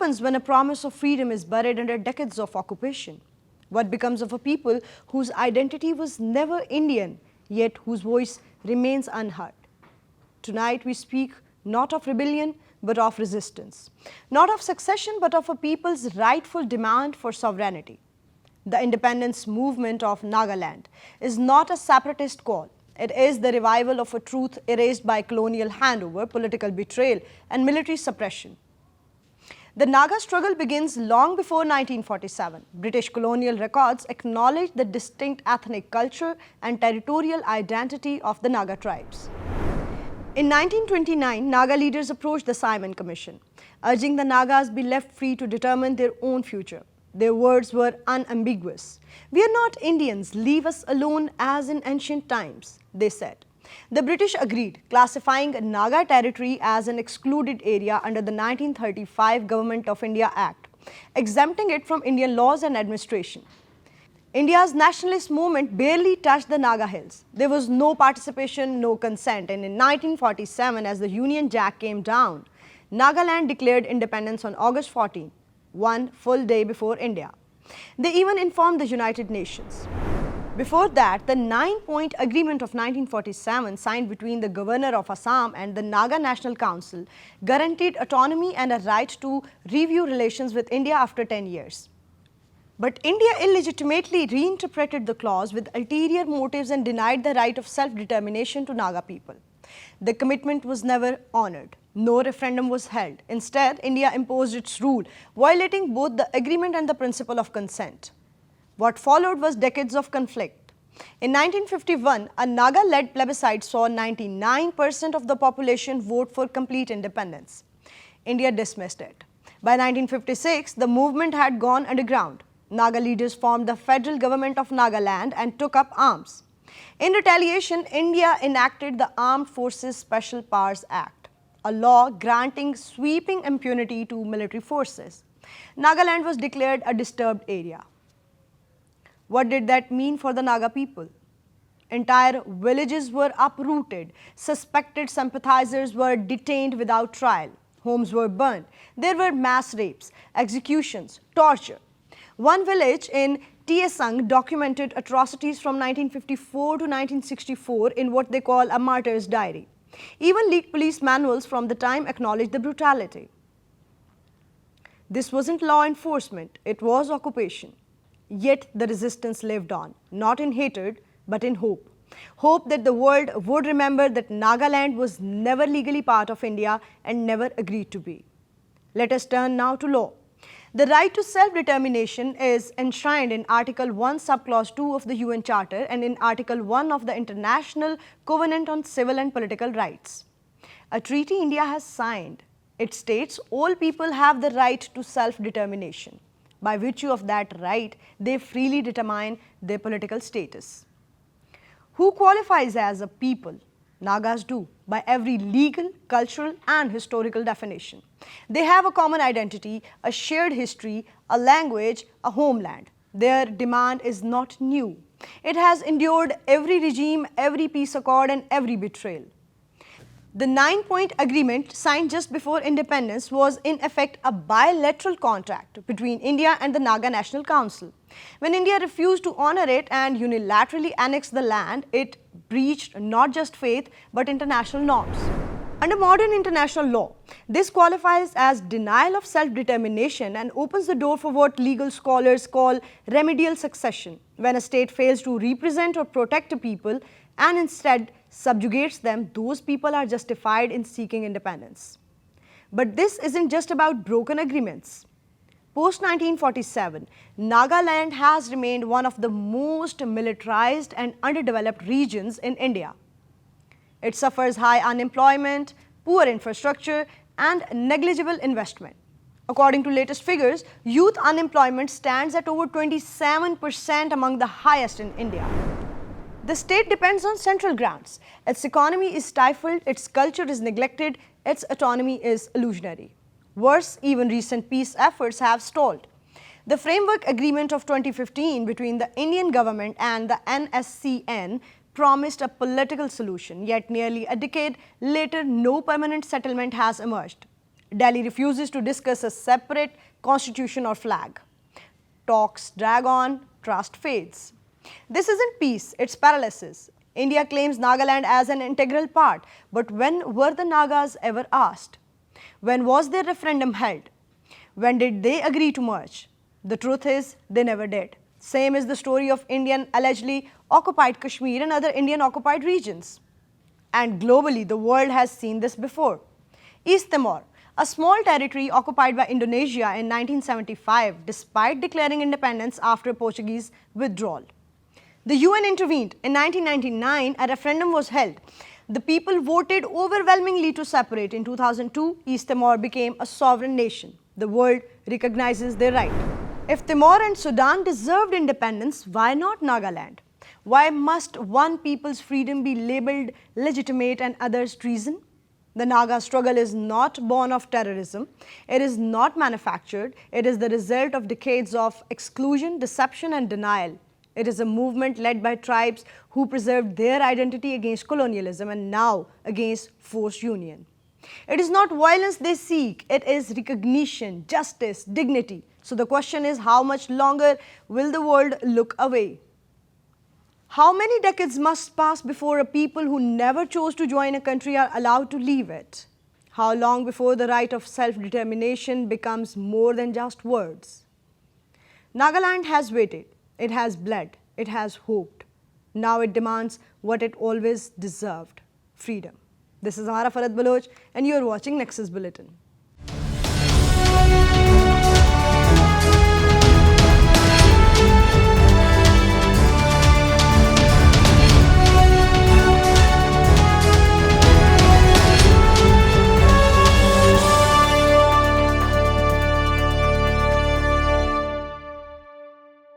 happens when a promise of freedom is buried under decades of occupation? What becomes of a people whose identity was never Indian, yet whose voice remains unheard? Tonight we speak not of rebellion, but of resistance. Not of succession, but of a people's rightful demand for sovereignty. The independence movement of Nagaland is not a separatist call. It is the revival of a truth erased by colonial handover, political betrayal, and military suppression. The Naga struggle begins long before 1947. British colonial records acknowledge the distinct ethnic culture and territorial identity of the Naga tribes. In 1929, Naga leaders approached the Simon Commission, urging the Nagas be left free to determine their own future. Their words were unambiguous. "We are not Indians, leave us alone as in ancient times," they said. The British agreed, classifying Naga territory as an excluded area under the 1935 Government of India Act, exempting it from Indian laws and administration. India's nationalist movement barely touched the Naga hills. There was no participation, no consent, and in 1947, as the Union Jack came down, Nagaland declared independence on August 14, one full day before India. They even informed the United Nations. Before that, the 9-point agreement of 1947 signed between the governor of Assam and the Naga National Council guaranteed autonomy and a right to review relations with India after 10 years. But India illegitimately reinterpreted the clause with ulterior motives and denied the right of self-determination to Naga people. The commitment was never honored. No referendum was held. Instead, India imposed its rule, violating both the agreement and the principle of consent. What followed was decades of conflict. In 1951, a Naga-led plebiscite saw 99% of the population vote for complete independence. India dismissed it. By 1956, the movement had gone underground. Naga leaders formed the federal government of Nagaland and took up arms. In retaliation, India enacted the Armed Forces Special Powers Act, a law granting sweeping impunity to military forces. Nagaland was declared a disturbed area. What did that mean for the Naga people? Entire villages were uprooted. Suspected sympathizers were detained without trial. Homes were burned. There were mass rapes, executions, torture. One village in Tiesang documented atrocities from 1954 to 1964 in what they call a martyr's diary. Even leaked police manuals from the time acknowledged the brutality. This wasn't law enforcement, it was occupation. Yet the resistance lived on, not in hatred, but in hope. Hope that the world would remember that Nagaland was never legally part of India and never agreed to be. Let us turn now to law. The right to self-determination is enshrined in Article 1, Subclause 2 of the UN Charter and in Article 1 of the International Covenant on Civil and Political Rights. A treaty India has signed. It states all people have the right to self-determination. By virtue of that right, they freely determine their political status. Who qualifies as a people? Nagas do, by every legal, cultural and historical definition. They have a common identity, a shared history, a language, a homeland. Their demand is not new. It has endured every regime, every peace accord and every betrayal. The 9-point agreement signed just before independence was in effect a bilateral contract between India and the Naga National Council. When India refused to honor it and unilaterally annexed the land, it breached not just faith but international norms. Under modern international law, this qualifies as denial of self-determination and opens the door for what legal scholars call remedial succession, when a state fails to represent or protect a people and instead subjugates them, those people are justified in seeking independence. But this isn't just about broken agreements. Post-1947, Nagaland has remained one of the most militarized and underdeveloped regions in India. It suffers high unemployment, poor infrastructure, and negligible investment. According to latest figures, youth unemployment stands at over 27%, among the highest in India. The state depends on central grants. Its economy is stifled, its culture is neglected, its autonomy is illusionary. Worse, even recent peace efforts have stalled. The Framework Agreement of 2015 between the Indian government and the NSCN promised a political solution, yet nearly a decade later, no permanent settlement has emerged. Delhi refuses to discuss a separate constitution or flag. Talks drag on, trust fades. This isn't peace, it's paralysis. India claims Nagaland as an integral part, but when were the Nagas ever asked? When was their referendum held? When did they agree to merge? The truth is, they never did. Same is the story of Indian allegedly occupied Kashmir and other Indian occupied regions. And globally, the world has seen this before. East Timor, a small territory occupied by Indonesia in 1975 despite declaring independence after Portuguese withdrawal. The UN intervened. In 1999, a referendum was held. The people voted overwhelmingly to separate. In 2002, East Timor became a sovereign nation. The world recognizes their right. If Timor and Sudan deserved independence, why not Nagaland? Why must one people's freedom be labeled legitimate and others treason? The Naga struggle is not born of terrorism. It is not manufactured. It is the result of decades of exclusion, deception, and denial. It is a movement led by tribes who preserved their identity against colonialism and now against forced union. It is not violence they seek, it is recognition, justice, dignity. So the question is, how much longer will the world look away? How many decades must pass before a people who never chose to join a country are allowed to leave it? How long before the right of self-determination becomes more than just words? Nagaland has waited, it has bled, it has hoped. Now it demands what it always deserved, freedom. This is Amara Farad Baloch and you are watching Nexus Bulletin.